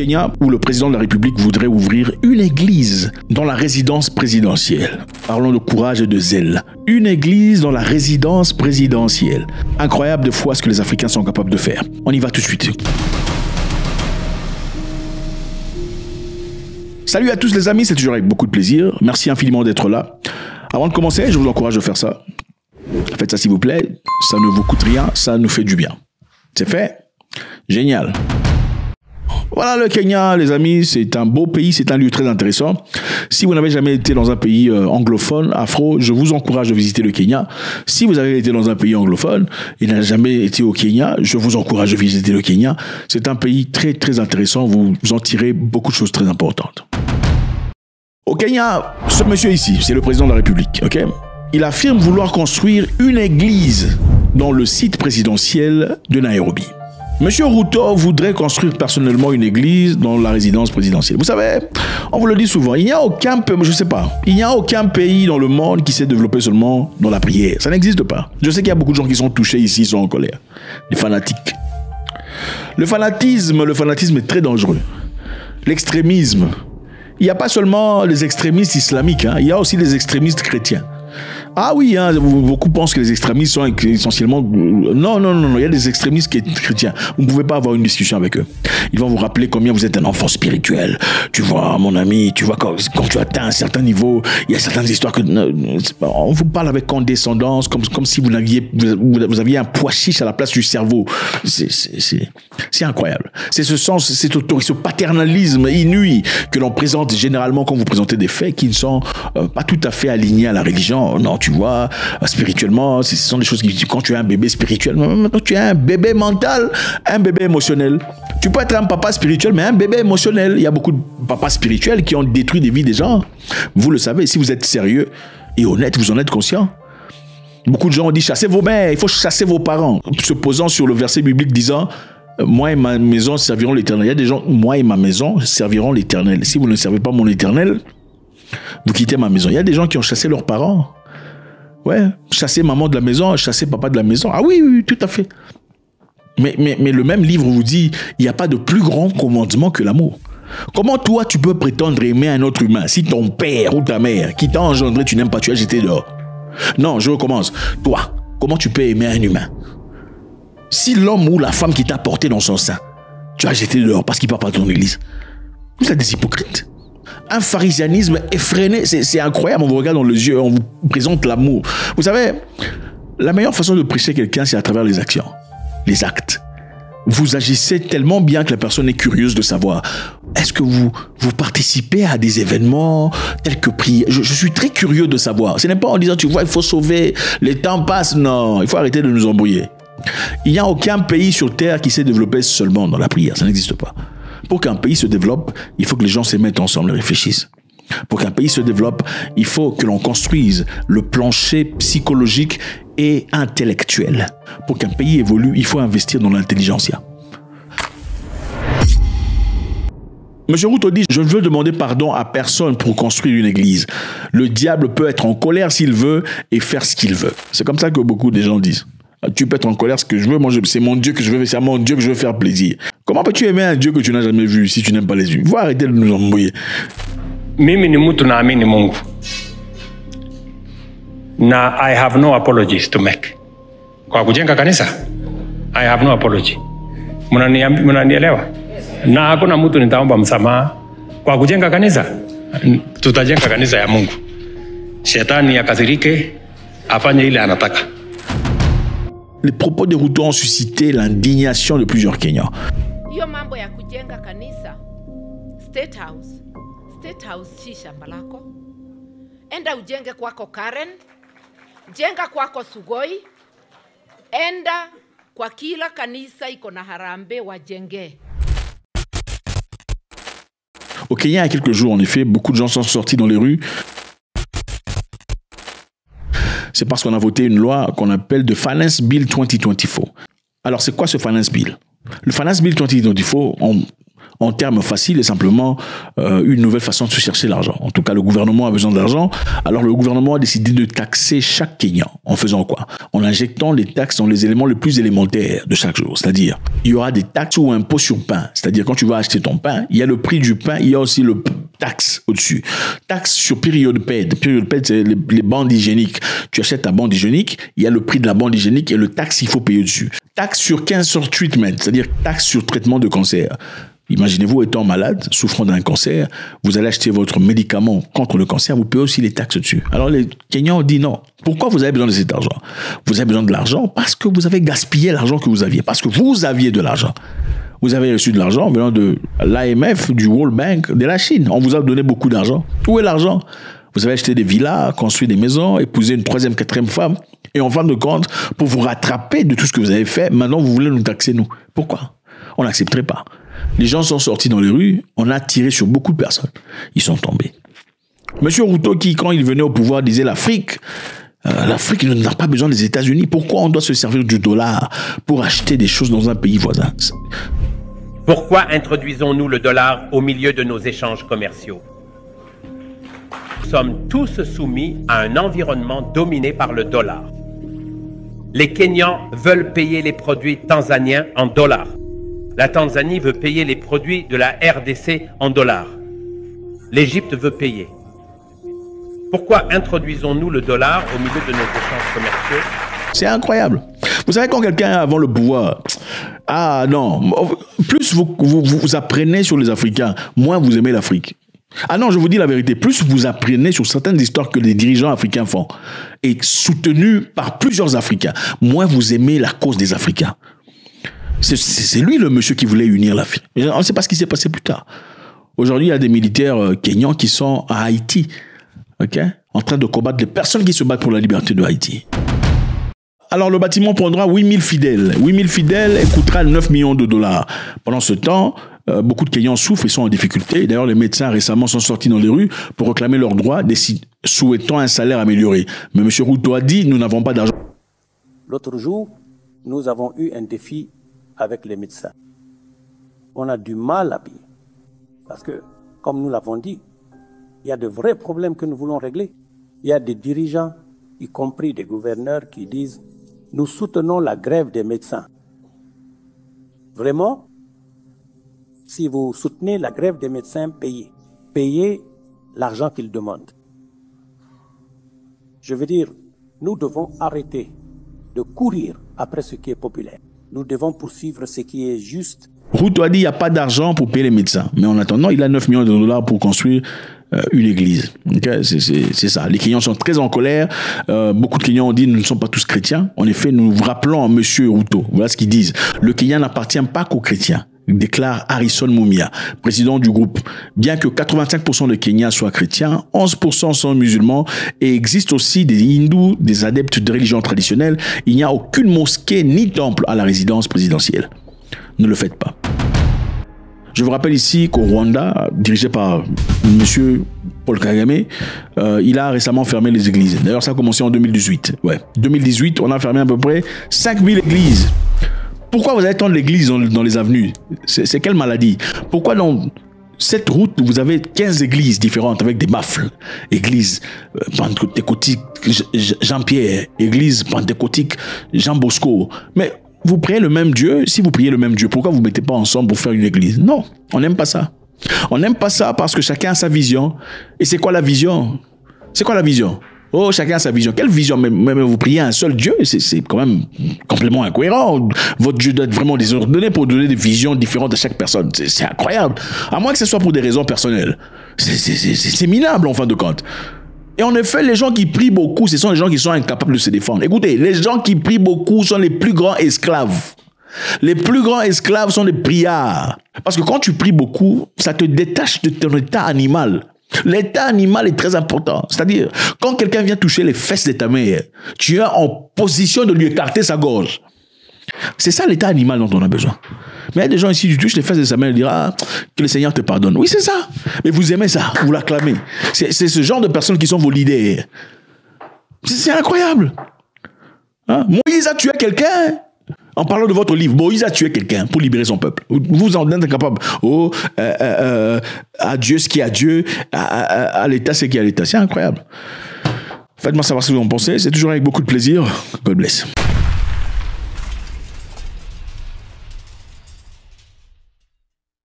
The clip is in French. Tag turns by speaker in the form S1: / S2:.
S1: Kenya où le président de la République voudrait ouvrir une église dans la résidence présidentielle. Parlons de courage et de zèle. Une église dans la résidence présidentielle. Incroyable de fois ce que les Africains sont capables de faire. On y va tout de suite. Salut à tous les amis, c'est toujours avec beaucoup de plaisir. Merci infiniment d'être là. Avant de commencer, je vous encourage à faire ça. Faites ça s'il vous plaît. Ça ne vous coûte rien, ça nous fait du bien. C'est fait? Génial. Voilà le Kenya, les amis, c'est un beau pays, c'est un lieu très intéressant. Si vous n'avez jamais été dans un pays anglophone, afro, je vous encourage à visiter le Kenya. Si vous avez été dans un pays anglophone et n'avez jamais été au Kenya, je vous encourage à visiter le Kenya. C'est un pays très très intéressant, vous en tirez beaucoup de choses très importantes. Au Kenya, ce monsieur ici, c'est le président de la République, ok? Il affirme vouloir construire une église dans le site présidentiel de Nairobi. Monsieur Ruto voudrait construire personnellement une église dans la résidence présidentielle. Vous savez, on vous le dit souvent, il n'y a aucun pays dans le monde qui s'est développé seulement dans la prière. Ça n'existe pas. Je sais qu'il y a beaucoup de gens qui sont touchés ici, sont en colère. Les fanatiques. Le fanatisme est très dangereux. L'extrémisme. Il n'y a pas seulement les extrémistes islamiques, il y a aussi les extrémistes chrétiens. Ah oui, beaucoup pensent que les extrémistes sont essentiellement... Non, il y a des extrémistes chrétiens. Vous ne pouvez pas avoir une discussion avec eux. Ils vont vous rappeler combien vous êtes un enfant spirituel. Tu vois, mon ami, tu vois, quand tu atteins un certain niveau, il y a certaines histoires que... On vous parle avec condescendance, comme si vous aviez un pois chiche à la place du cerveau. C'est incroyable. C'est ce paternalisme inouï que l'on présente généralement quand vous présentez des faits qui ne sont pas tout à fait alignés à la religion. Non, tu vois, spirituellement, ce sont des choses qui, quand tu es un bébé spirituel, maintenant tu es un bébé mental, un bébé émotionnel. Tu peux être un papa spirituel, mais un bébé émotionnel. Il y a beaucoup de papas spirituels qui ont détruit des vies des gens. Vous le savez, si vous êtes sérieux et honnête, vous en êtes conscient. Beaucoup de gens ont dit chassez vos mères, il faut chasser vos parents. Se posant sur le verset biblique disant moi et ma maison serviront l'Éternel. Il y a des gens, moi et ma maison serviront l'Éternel. Si vous ne servez pas mon Éternel, vous quittez ma maison. Il y a des gens qui ont chassé leurs parents. Ouais, chasser maman de la maison, chasser papa de la maison. Ah oui, tout à fait. Mais le même livre vous dit, il n'y a pas de plus grand commandement que l'amour. Comment toi, tu peux prétendre aimer un autre humain si ton père ou ta mère qui t'a engendré, tu n'aimes pas, tu as jeté dehors? Non, je recommence. Toi, comment tu peux aimer un humain si l'homme ou la femme qui t'a porté dans son sein, tu as jeté dehors parce qu'il ne part pas de ton église? Vous êtes des hypocrites. Un pharisianisme effréné, c'est incroyable, on vous regarde dans les yeux, on vous présente l'amour. Vous savez, la meilleure façon de prêcher quelqu'un, c'est à travers les actions, les actes. Vous agissez tellement bien que la personne est curieuse de savoir, est-ce que vous participez à des événements tels que prier? Je suis très curieux de savoir. Ce n'est pas en disant, tu vois, il faut sauver, les temps passent. Non, il faut arrêter de nous embrouiller. Il n'y a aucun pays sur Terre qui s'est développé seulement dans la prière, ça n'existe pas. Pour qu'un pays se développe, il faut que les gens se mettent ensemble et réfléchissent. Pour qu'un pays se développe, il faut que l'on construise le plancher psychologique et intellectuel. Pour qu'un pays évolue, il faut investir dans l'intelligentsia. Monsieur Ruto dit, je ne veux demander pardon à personne pour construire une église. Le diable peut être en colère s'il veut et faire ce qu'il veut. C'est comme ça que beaucoup de gens disent. Tu peux être en colère ce que je veux, moi c'est mon Dieu que je veux, c'est à mon Dieu que je veux faire plaisir. Comment peux-tu aimer un Dieu que tu n'as jamais vu si tu n'aimes pas les yeux? Il faut arrêter de nous embrouiller.
S2: Mimi ni mtu naamini Mungu. Na I have no apologies to make. Kwa kujenga kanisa, I have no apology. Mnanielewa? Na hakuna mtu nitaomba msamaha. Kwa kujenga kanisa, tutajenga kanisa ya Mungu. Shetani akasirike, afanye ile anataka.
S1: Les propos de Ruto ont suscité l'indignation de plusieurs Kenyans.
S3: Hiyo mambo ya kujenga kanisa, State House si shamba lako. Enda ujenge kwako Karen, jenga kwako Sugoi, enda kwa kila kanisa iko na harambee wajenge.
S1: Au Kenya, il y a quelques jours, en effet, beaucoup de gens sont sortis dans les rues. C'est parce qu'on a voté une loi qu'on appelle de Finance Bill 2024. Alors, c'est quoi ce Finance Bill? Le Finance Bill 2024, en termes faciles et simplement une nouvelle façon de se chercher l'argent. En tout cas, le gouvernement a besoin d'argent. Alors le gouvernement a décidé de taxer chaque Kenyan. En faisant quoi? En injectant les taxes dans les éléments les plus élémentaires de chaque jour. C'est-à-dire, il y aura des taxes ou impôts sur pain. C'est-à-dire, quand tu vas acheter ton pain, il y a le prix du pain, il y a aussi le taxe au-dessus. Taxe sur période PED. Période PED, c'est les bandes hygiéniques. Tu achètes ta bande hygiénique, il y a le prix de la bande hygiénique et le taxe qu'il faut payer dessus. Taxe sur cancer treatment, c'est-à-dire taxe sur traitement de cancer. Imaginez-vous étant malade, souffrant d'un cancer, vous allez acheter votre médicament contre le cancer, vous payez aussi les taxes dessus. Alors les Kenyans ont dit non. Pourquoi vous avez besoin de cet argent? Vous avez besoin de l'argent parce que vous avez gaspillé l'argent que vous aviez, parce que vous aviez de l'argent. Vous avez reçu de l'argent venant de l'AMF, du World Bank, de la Chine. On vous a donné beaucoup d'argent. Où est l'argent? Vous avez acheté des villas, construit des maisons, épousé une troisième, quatrième femme. Et en fin de compte, pour vous rattraper de tout ce que vous avez fait, maintenant vous voulez nous taxer, nous. Pourquoi? On n'accepterait pas. Les gens sont sortis dans les rues, on a tiré sur beaucoup de personnes. Ils sont tombés. Monsieur Ruto, qui, quand il venait au pouvoir, disait l'Afrique n'a pas besoin des États-Unis. Pourquoi on doit se servir du dollar pour acheter des choses dans un pays voisin?
S4: Pourquoi introduisons-nous le dollar au milieu de nos échanges commerciaux? Nous sommes tous soumis à un environnement dominé par le dollar. Les Kenyans veulent payer les produits tanzaniens en dollars. La Tanzanie veut payer les produits de la RDC en dollars. L'Égypte veut payer. Pourquoi introduisons-nous le dollar au milieu de nos échanges commerciaux?
S1: C'est incroyable. Vous savez, quand quelqu'un est avant le pouvoir, ah non, plus vous apprenez sur les Africains, moins vous aimez l'Afrique. Ah non, je vous dis la vérité, plus vous apprenez sur certaines histoires que les dirigeants africains font, et soutenus par plusieurs Africains, moins vous aimez la cause des Africains. C'est lui le monsieur qui voulait unir l'Afrique. On ne sait pas ce qui s'est passé plus tard. Aujourd'hui, il y a des militaires kenyans qui sont à Haïti, en train de combattre les personnes qui se battent pour la liberté de Haïti. Alors, le bâtiment prendra 8000 fidèles. 8000 fidèles et coûtera 9 millions de dollars. Pendant ce temps, beaucoup de Kenyans souffrent et sont en difficulté. D'ailleurs, les médecins récemment sont sortis dans les rues pour réclamer leurs droits, souhaitant un salaire amélioré. Mais M. Ruto a dit, nous n'avons pas d'argent.
S5: L'autre jour, nous avons eu un défi avec les médecins. On a du mal à payer. Parce que, comme nous l'avons dit, il y a de vrais problèmes que nous voulons régler. Il y a des dirigeants, y compris des gouverneurs, qui disent « Nous soutenons la grève des médecins ». Vraiment, si vous soutenez la grève des médecins, payez l'argent qu'ils demandent. Je veux dire, nous devons arrêter de courir après ce qui est populaire. Nous devons poursuivre ce qui est juste.
S1: Ruto a dit qu'il n'y a pas d'argent pour payer les médecins. Mais en attendant, il a 9 millions de dollars pour construire une église. C'est ça. Les Kenyans sont très en colère. Beaucoup de Kenyans ont dit nous ne sommes pas tous chrétiens. En effet, nous rappelons à M. Ruto. Voilà ce qu'ils disent. Le Kenya n'appartient pas qu'aux chrétiens, déclare Harrison Mumia, président du groupe. Bien que 85% des Kenyans soient chrétiens, 11% sont musulmans et existe aussi des hindous, des adeptes de religions traditionnelles. Il n'y a aucune mosquée ni temple à la résidence présidentielle. Ne le faites pas. Je vous rappelle ici qu'au Rwanda, dirigé par M. Paul Kagame, il a récemment fermé les églises. D'ailleurs, ça a commencé en 2018. Ouais, 2018, on a fermé à peu près 5000 églises. Pourquoi vous avez tant d'églises dans les avenues? C'est quelle maladie? Pourquoi dans cette route, vous avez 15 églises différentes avec des baffles? Église pentecôtique Jean-Pierre, église pentecôtique Jean Bosco. Mais vous priez le même Dieu. Si vous priez le même Dieu, pourquoi vous ne mettez pas ensemble pour faire une église? Non, on n'aime pas ça. On n'aime pas ça parce que chacun a sa vision. Et c'est quoi la vision? C'est quoi la vision? Oh, chacun a sa vision. Quelle vision? Même vous priez à un seul Dieu, c'est quand même complètement incohérent. Votre Dieu doit être vraiment désordonné pour donner des visions différentes à chaque personne. C'est incroyable. À moins que ce soit pour des raisons personnelles. C'est minable en fin de compte. Et en effet, les gens qui prient beaucoup, ce sont les gens qui sont incapables de se défendre. Écoutez, les gens qui prient beaucoup sont les plus grands esclaves. Les plus grands esclaves sont les priards. Parce que quand tu pries beaucoup, ça te détache de ton état animal. L'état animal est très important. C'est-à-dire, quand quelqu'un vient toucher les fesses de ta mère, tu es en position de lui écarter sa gorge. C'est ça l'état animal dont on a besoin. Mais il y a des gens ici, tu touches les fesses de sa mère, ils disent que le Seigneur te pardonne. Oui, c'est ça. Mais vous aimez ça, vous l'acclamez. C'est ce genre de personnes qui sont vos leaders. C'est incroyable. Hein? Moïse a tué quelqu'un. En parlant de votre livre, Moïse a tué quelqu'un pour libérer son peuple. Vous en êtes incapable. À Dieu ce qui est à Dieu, à l'État ce qui est à l'État. C'est incroyable. Faites-moi savoir ce que vous en pensez. C'est toujours avec beaucoup de plaisir. God bless.